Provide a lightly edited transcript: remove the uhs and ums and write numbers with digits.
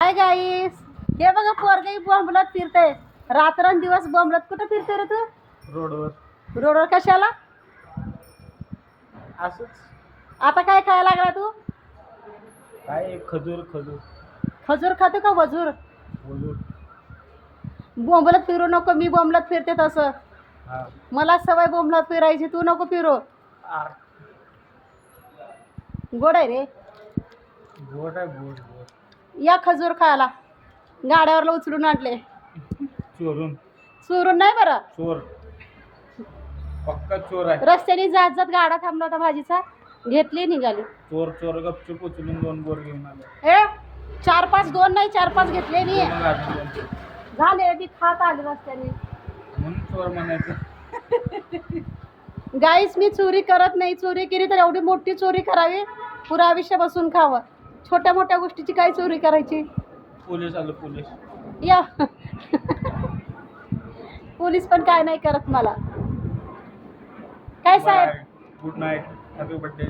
Hi guys, हे बघा पोरगाई बोंबलत फिरते रात्रंदिवस बोंबलत. कुठं फिरते रे तू? रोडवर कशाला? असंच. आता काय खायला लागला तू? काय खजूर खजूर खजूर खातो का वजूर? बोलू. बोंबलत फिरू नको. मी बोंबलत फिरते तसं. हा. मला सवय बोंबलत फिरायची, तू नको फिरू. गोड आहे रे. गोड आहे गोड गोड. या खजूर खायला. गाड्यावर उचलून आणले. चोरून. चोरून नाही बरं. चोर. पक्का चोर आहे. रस्त्याने जात जात गाडा थांबला होता भाजीचा, घेतली निघाली. चोर चोर गपचूप उचलून 2 बोर घेऊन आले. हे 4-5 2 नाही 4-5 घेतले नी. मग अजून 2. झाले ती खात आले रस्त्याने. म्हणून चोर म्हणायचं. गाईस, मी चोरी करत नाही. चोरी केली तर एवढी मोठी चोरी करावी, पुरा आयुष्य बसून खावं. छोट्या मोठ्या गोष्टीची काय चोरी करायची? पोलीस आलं पोलीस. या पोलीस पण काय नाही करत मला. काय साहेब? Good night. Happy birthday.